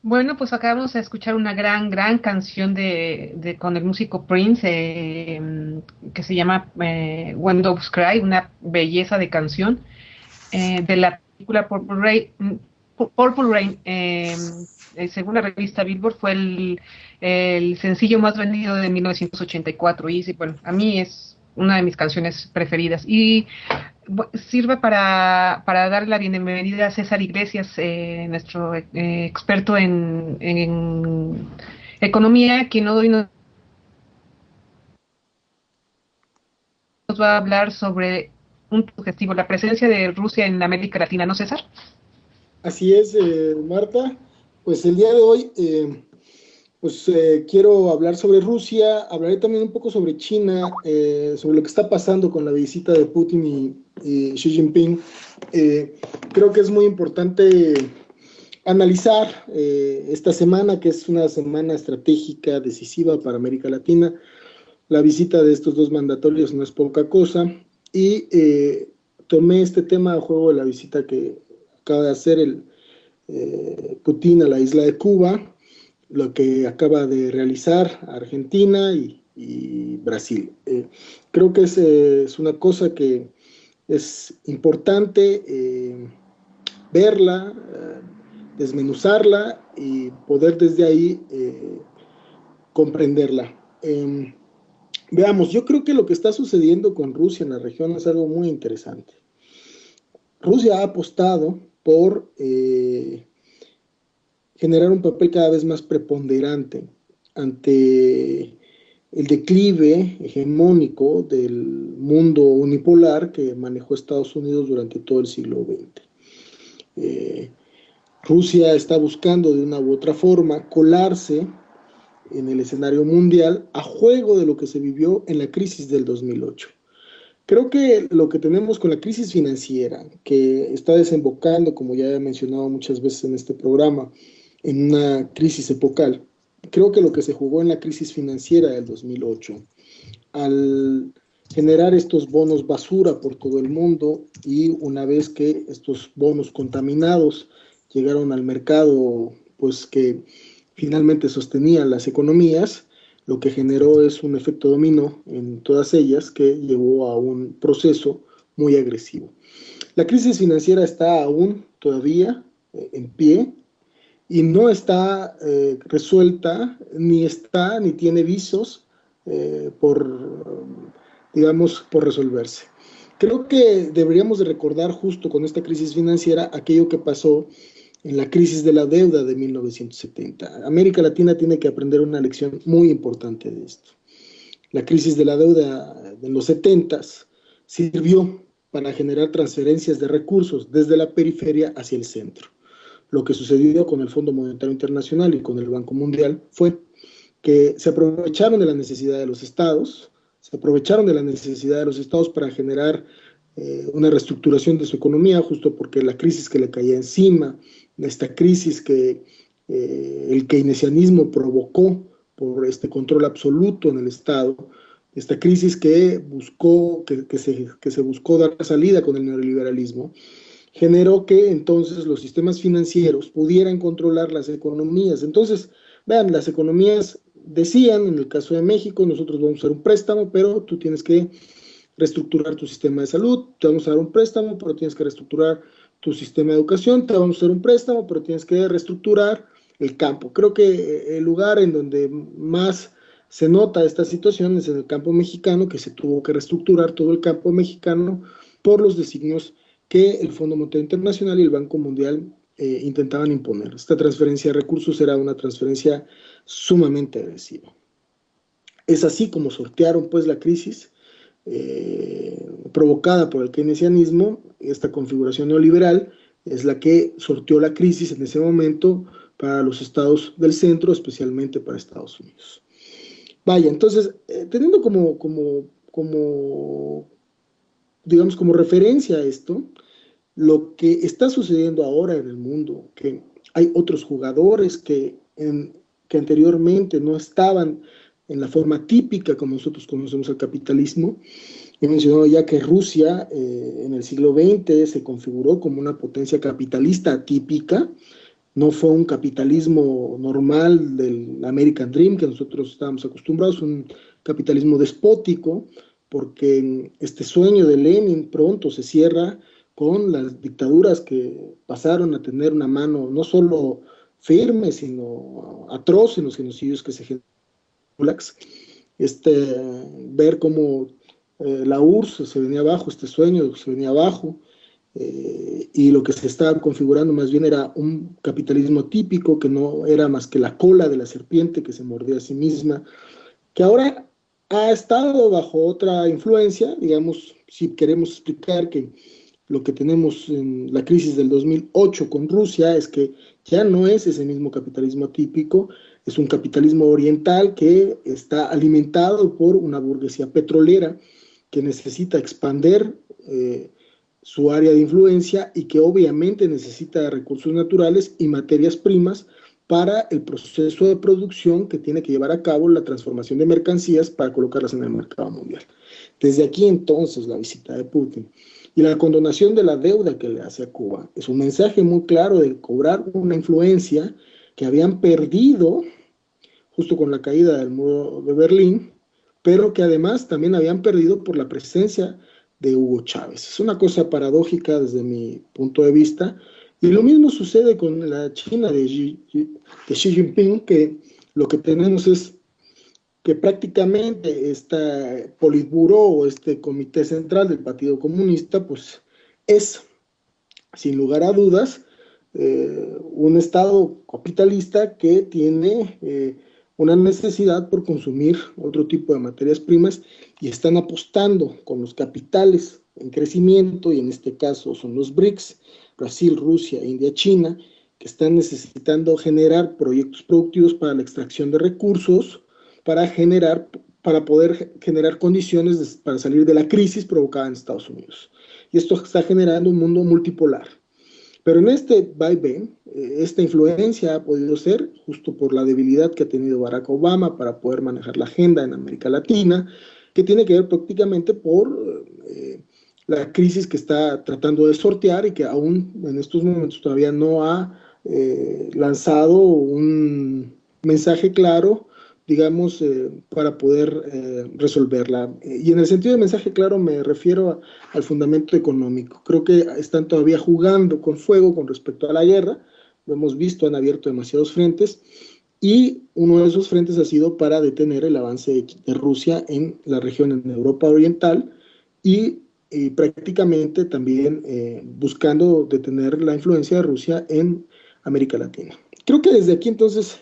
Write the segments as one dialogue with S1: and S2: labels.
S1: Bueno, pues acabamos de escuchar una gran canción con el músico Prince, que se llama When Doves Cry, una belleza de canción de la película Purple Rain, según la revista Billboard, fue el sencillo más vendido de 1984 y sí, bueno, a mí es una de mis canciones preferidas. Y sirve para dar la bienvenida a César Iglesias, nuestro experto en economía, quien hoy nos va a hablar sobre un sugestivo, la presencia de Rusia en América Latina, ¿no, César?
S2: Así es, Marta. Pues el día de hoy, quiero hablar sobre Rusia, hablaré también un poco sobre China, sobre lo que está pasando con la visita de Putin y Xi Jinping. Creo que es muy importante analizar esta semana, que es una semana estratégica, decisiva para América Latina. La visita de estos dos mandatorios no es poca cosa y tomé este tema a juego de la visita que acaba de hacer el Putin a la isla de Cuba, lo que acaba de realizar Argentina y Brasil. Creo que es una cosa que es importante verla, desmenuzarla y poder desde ahí comprenderla. Veamos, yo creo que lo que está sucediendo con Rusia en la región es algo muy interesante. Rusia ha apostado por generar un papel cada vez más preponderante ante el declive hegemónico del mundo unipolar que manejó Estados Unidos durante todo el siglo XX. Rusia está buscando de una u otra forma colarse en el escenario mundial a juego de lo que se vivió en la crisis del 2008. Creo que lo que tenemos con la crisis financiera, que está desembocando, como ya he mencionado muchas veces en este programa, en una crisis epocal, creo que lo que se jugó en la crisis financiera del 2008, al generar estos bonos basura por todo el mundo y una vez que estos bonos contaminados llegaron al mercado, pues que finalmente sostenían las economías, lo que generó es un efecto dominó en todas ellas que llevó a un proceso muy agresivo. La crisis financiera está aún todavía en pie y no está resuelta, ni tiene visos digamos, por resolverse. Creo que deberíamos de recordar justo con esta crisis financiera aquello que pasó en la crisis de la deuda de 1970. América Latina tiene que aprender una lección muy importante de esto. La crisis de la deuda de los 70 sirvió para generar transferencias de recursos desde la periferia hacia el centro. Lo que sucedió con el Fondo Monetario Internacional y con el Banco Mundial fue que se aprovecharon de la necesidad de los estados, para generar una reestructuración de su economía, justo porque la crisis que le caía encima, esta crisis que el keynesianismo provocó por este control absoluto en el Estado, esta crisis que se buscó dar salida con el neoliberalismo, generó que entonces los sistemas financieros pudieran controlar las economías. Entonces, vean, las economías decían, en el caso de México, nosotros vamos a hacer un préstamo, pero tú tienes que reestructurar tu sistema de salud, te vamos a dar un préstamo, pero tienes que reestructurar tu sistema de educación, te vamos a hacer un préstamo, pero tienes que reestructurar el campo. Creo que el lugar en donde más se nota esta situación es en el campo mexicano, que se tuvo que reestructurar todo el campo mexicano por los designios que el Fondo Monetario Internacional y el Banco Mundial intentaban imponer. Esta transferencia de recursos era una transferencia sumamente agresiva. Es así como sortearon pues la crisis provocada por el keynesianismo. Esta configuración neoliberal es la que sorteó la crisis en ese momento para los estados del centro, especialmente para Estados Unidos. Vaya, entonces, teniendo digamos, como referencia a esto, lo que está sucediendo ahora en el mundo, que hay otros jugadores que anteriormente no estaban en la forma típica como nosotros conocemos el capitalismo. He mencionado ya que Rusia en el siglo XX se configuró como una potencia capitalista atípica, no fue un capitalismo normal del American Dream que nosotros estábamos acostumbrados, un capitalismo despótico, porque este sueño de Lenin pronto se cierra con las dictaduras que pasaron a tener una mano no solo firme, sino atroz en los genocidios que se generaron. Ver cómo la URSS se venía abajo, este sueño se venía abajo, y lo que se estaba configurando más bien era un capitalismo típico que no era más que la cola de la serpiente que se mordía a sí misma, que ahora ha estado bajo otra influencia. Digamos, si queremos explicar que lo que tenemos en la crisis del 2008 con Rusia es que ya no es ese mismo capitalismo típico, es un capitalismo oriental que está alimentado por una burguesía petrolera que necesita expander su área de influencia y que obviamente necesita recursos naturales y materias primas para el proceso de producción que tiene que llevar a cabo la transformación de mercancías para colocarlas en el mercado mundial. Desde aquí entonces la visita de Putin y la condonación de la deuda que le hace a Cuba es un mensaje muy claro de cobrar una influencia que habían perdido justo con la caída del muro de Berlín, pero que además también habían perdido por la presencia de Hugo Chávez. Es una cosa paradójica desde mi punto de vista, y lo mismo sucede con la China de Xi Jinping, que lo que tenemos es que prácticamente este Politburó o este comité central del Partido Comunista, pues es, sin lugar a dudas, un Estado capitalista que tiene una necesidad por consumir otro tipo de materias primas y están apostando con los capitales en crecimiento, y en este caso son los BRICS, Brasil, Rusia, India, China, que están necesitando generar proyectos productivos para la extracción de recursos, para poder generar condiciones para salir de la crisis provocada en Estados Unidos. Y esto está generando un mundo multipolar. Pero en este vaivén, esta influencia ha podido ser justo por la debilidad que ha tenido Barack Obama para poder manejar la agenda en América Latina, que tiene que ver prácticamente por la crisis que está tratando de sortear y que aún en estos momentos todavía no ha lanzado un mensaje claro, digamos, para poder resolverla. Y en el sentido de mensaje claro me refiero al fundamento económico. Creo que están todavía jugando con fuego con respecto a la guerra. Lo hemos visto, han abierto demasiados frentes, y uno de esos frentes ha sido para detener el avance de Rusia en la región, en Europa Oriental, y prácticamente también buscando detener la influencia de Rusia en América Latina. Creo que desde aquí entonces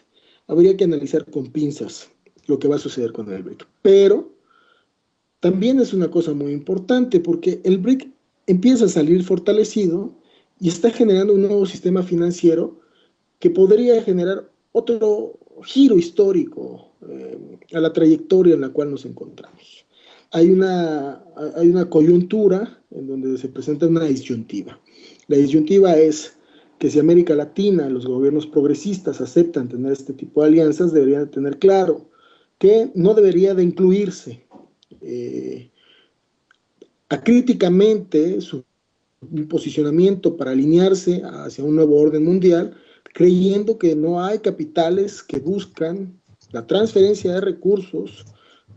S2: habría que analizar con pinzas lo que va a suceder con el BRIC. Pero también es una cosa muy importante porque el BRIC empieza a salir fortalecido y está generando un nuevo sistema financiero que podría generar otro giro histórico a la trayectoria en la cual nos encontramos. Hay una coyuntura en donde se presenta una disyuntiva. La disyuntiva es que si América Latina, los gobiernos progresistas aceptan tener este tipo de alianzas, deberían tener claro que no debería de incluirse acríticamente su posicionamiento para alinearse hacia un nuevo orden mundial, creyendo que no hay capitales que buscan la transferencia de recursos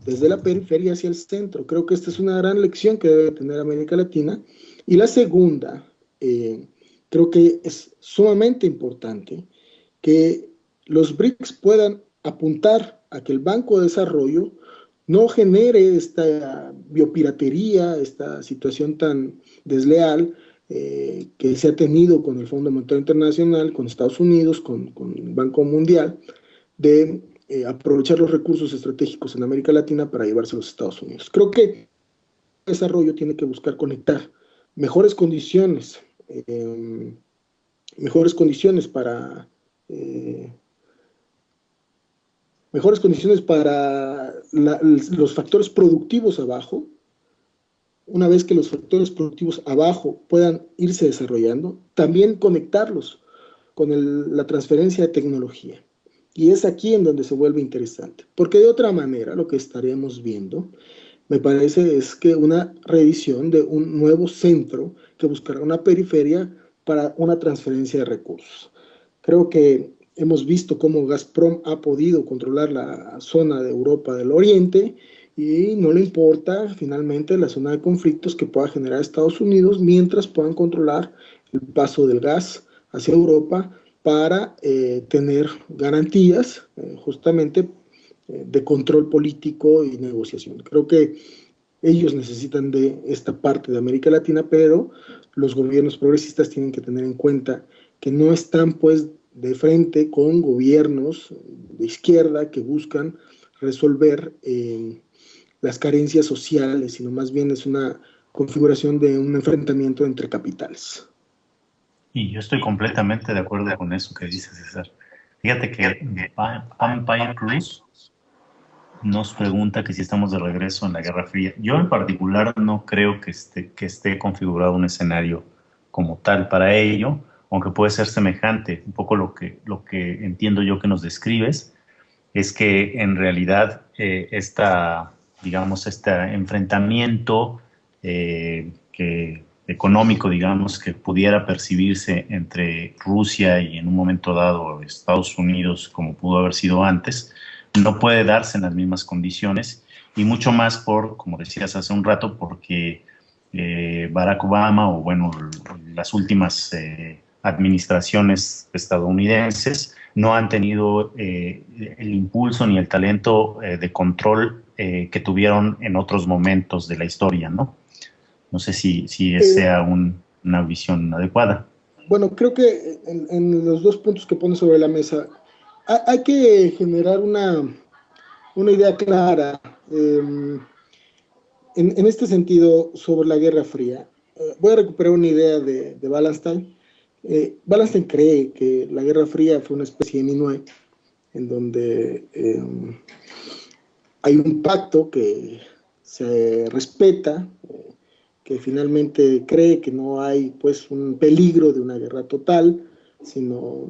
S2: desde la periferia hacia el centro. Creo que esta es una gran lección que debe tener América Latina. Y la segunda, creo que es sumamente importante que los BRICS puedan apuntar a que el Banco de Desarrollo no genere esta biopiratería, esta situación tan desleal que se ha tenido con el Fondo Monetario Internacional, con Estados Unidos, con el Banco Mundial, de aprovechar los recursos estratégicos en América Latina para llevarse a los Estados Unidos. Creo que el desarrollo tiene que buscar conectar mejores condiciones para los factores productivos abajo. Una vez que los factores productivos abajo puedan irse desarrollando, también conectarlos con la transferencia de tecnología. Y es aquí en donde se vuelve interesante, porque de otra manera lo que estaríamos viendo, me parece, es que una reedición de un nuevo centro que buscará una periferia para una transferencia de recursos. Creo que hemos visto cómo Gazprom ha podido controlar la zona de Europa del Oriente y no le importa finalmente la zona de conflictos que pueda generar Estados Unidos mientras puedan controlar el paso del gas hacia Europa para tener garantías justamente de control político y negociación. Creo que ellos necesitan de esta parte de América Latina, pero los gobiernos progresistas tienen que tener en cuenta que no están pues de frente con gobiernos de izquierda que buscan resolver las carencias sociales, sino más bien es una configuración de un enfrentamiento entre capitales.
S3: Y yo estoy completamente de acuerdo con eso que dice César. Fíjate que Vampire Cruz nos pregunta que si estamos de regreso en la Guerra Fría. Yo en particular no creo que esté configurado un escenario como tal para ello, aunque puede ser semejante. Un poco lo que entiendo yo que nos describes es que en realidad este enfrentamiento económico, digamos, que pudiera percibirse entre Rusia y en un momento dado Estados Unidos, como pudo haber sido antes, no puede darse en las mismas condiciones, y mucho más como decías hace un rato, porque Barack Obama, o bueno, las últimas administraciones estadounidenses no han tenido el impulso ni el talento de control que tuvieron en otros momentos de la historia, ¿no? No sé si sea una visión adecuada.
S2: Bueno, creo que en los dos puntos que pones sobre la mesa, hay que generar una idea clara en este sentido sobre la Guerra Fría. Voy a recuperar una idea de Wallenstein. Wallenstein cree que la Guerra Fría fue una especie de minué en donde hay un pacto que se respeta, que finalmente cree que no hay pues un peligro de una guerra total, sino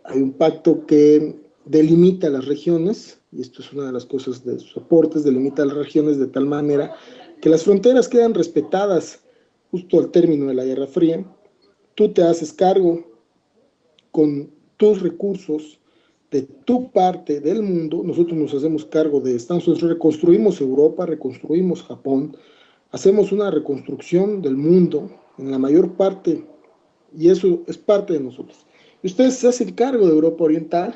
S2: hay un pacto que delimita las regiones, y esto es una de las cosas de sus aportes, delimita las regiones de tal manera que las fronteras quedan respetadas justo al término de la Guerra Fría. Tú te haces cargo con tus recursos de tu parte del mundo, nosotros nos hacemos cargo de Estados Unidos, reconstruimos Europa, reconstruimos Japón, hacemos una reconstrucción del mundo en la mayor parte, y eso es parte de nosotros. Y ustedes se hacen cargo de Europa Oriental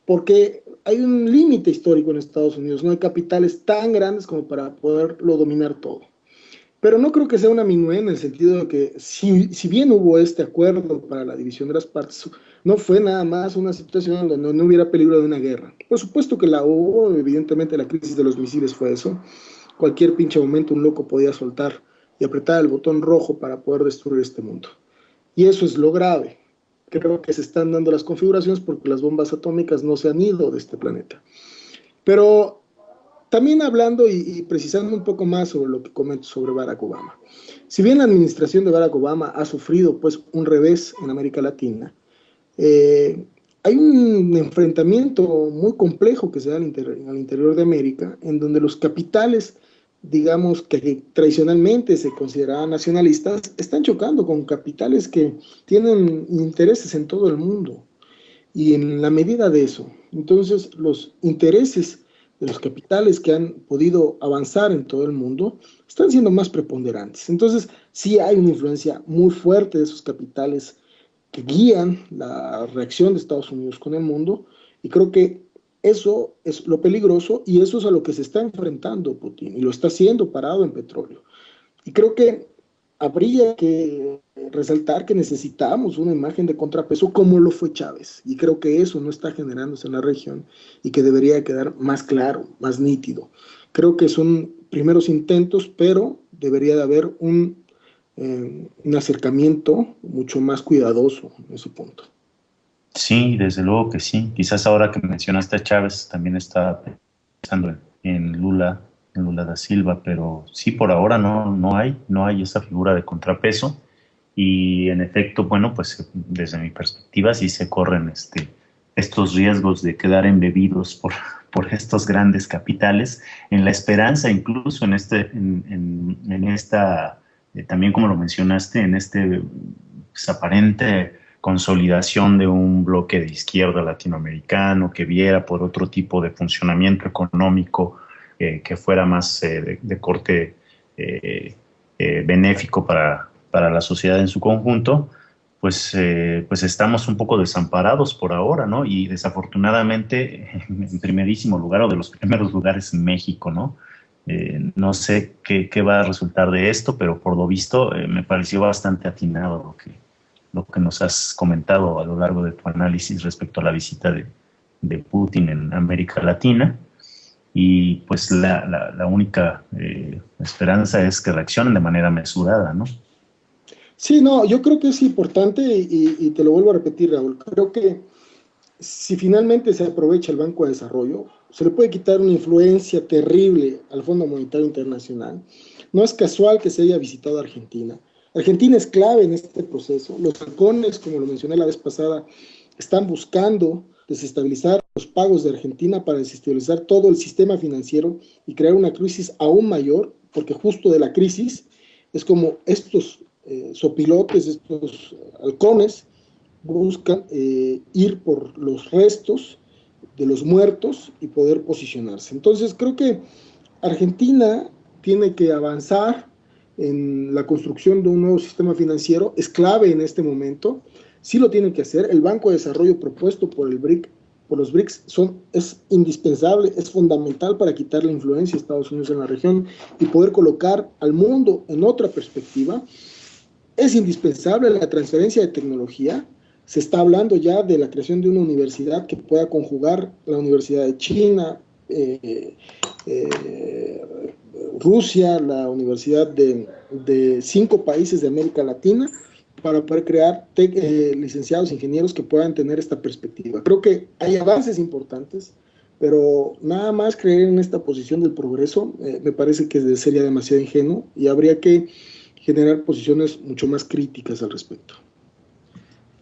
S2: porque hay un límite histórico en Estados Unidos, no hay capitales tan grandes como para poderlo dominar todo. Pero no creo que sea una minué en el sentido de que si bien hubo este acuerdo para la división de las partes, no fue nada más una situación donde no hubiera peligro de una guerra. Por supuesto que la hubo, evidentemente la crisis de los misiles fue eso. Cualquier pinche momento un loco podía soltar y apretar el botón rojo para poder destruir este mundo. Y eso es lo grave. Creo que se están dando las configuraciones porque las bombas atómicas no se han ido de este planeta. Pero también hablando y precisando un poco más sobre lo que comento sobre Barack Obama. Si bien la administración de Barack Obama ha sufrido pues un revés en América Latina, hay un enfrentamiento muy complejo que se da al interior de América, en donde los capitales, digamos, que tradicionalmente se consideraban nacionalistas, están chocando con capitales que tienen intereses en todo el mundo. Y en la medida de eso, entonces los intereses de los capitales que han podido avanzar en todo el mundo están siendo más preponderantes. Entonces sí hay una influencia muy fuerte de esos capitales que guían la reacción de Estados Unidos con el mundo, y creo que eso es lo peligroso, y eso es a lo que se está enfrentando Putin, y lo está haciendo parado en petróleo. Y creo que habría que resaltar que necesitamos una imagen de contrapeso como lo fue Chávez, y creo que eso no está generándose en la región y que debería quedar más claro, más nítido. Creo que son primeros intentos, pero debería de haber un acercamiento mucho más cuidadoso en ese punto.
S3: Sí, desde luego que sí. Quizás ahora que mencionaste a Chávez, también está pensando en Lula da Silva, pero sí, por ahora no hay esa figura de contrapeso, y en efecto, bueno, pues desde mi perspectiva sí se corren estos riesgos de quedar embebidos por estos grandes capitales, en la esperanza incluso en esta, también como lo mencionaste, en este pues, aparente consolidación de un bloque de izquierda latinoamericano que viera por otro tipo de funcionamiento económico que fuera más de corte benéfico para la sociedad en su conjunto, pues estamos un poco desamparados por ahora, ¿no? Y desafortunadamente, en primerísimo lugar, o de los primeros lugares, en México, ¿no? No sé qué va a resultar de esto, pero por lo visto me pareció bastante atinado lo que nos has comentado a lo largo de tu análisis respecto a la visita de Putin en América Latina. Y pues la única esperanza es que reaccionen de manera mesurada, ¿no?
S2: Sí, no, yo creo que es importante y te lo vuelvo a repetir, Raúl. Creo que si finalmente se aprovecha el Banco de Desarrollo, se le puede quitar una influencia terrible al Fondo Monetario Internacional. No es casual que se haya visitado Argentina. Argentina es clave en este proceso. Los halcones, como lo mencioné la vez pasada, están buscando desestabilizar los pagos de Argentina para desestabilizar todo el sistema financiero y crear una crisis aún mayor, porque justo de la crisis es como estos sopilotes, estos halcones, buscan ir por los restos de los muertos y poder posicionarse. Entonces creo que Argentina tiene que avanzar en la construcción de un nuevo sistema financiero, es clave en este momento, sí lo tienen que hacer. El Banco de Desarrollo propuesto por los BRICS es indispensable, es fundamental para quitar la influencia de Estados Unidos en la región y poder colocar al mundo en otra perspectiva. Es indispensable la transferencia de tecnología. Se está hablando ya de la creación de una universidad que pueda conjugar la Universidad de China, Rusia, la universidad de 5 países de América Latina, para poder crear licenciados ingenieros que puedan tener esta perspectiva. Creo que hay avances importantes, pero nada más creer en esta posición del progreso me parece que sería demasiado ingenuo y habría que generar posiciones mucho más críticas al respecto.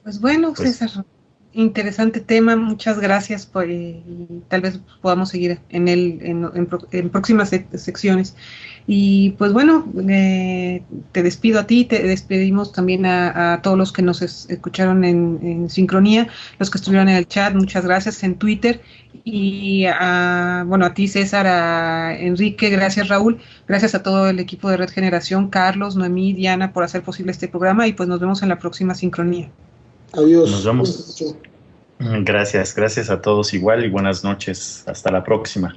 S1: Pues bueno, César, interesante tema, muchas gracias y tal vez podamos seguir en próximas secciones. Y pues bueno, te despido a ti, te despedimos también a todos los que nos escucharon en sincronía, los que estuvieron en el chat, muchas gracias en Twitter, y a ti, César, a Enrique, gracias, Raúl, gracias a todo el equipo de Red Generación, Carlos, Noemí, Diana, por hacer posible este programa, y pues nos vemos en la próxima sincronía.
S2: Adiós.
S3: Nos vemos. Gracias a todos igual y buenas noches. Hasta la próxima.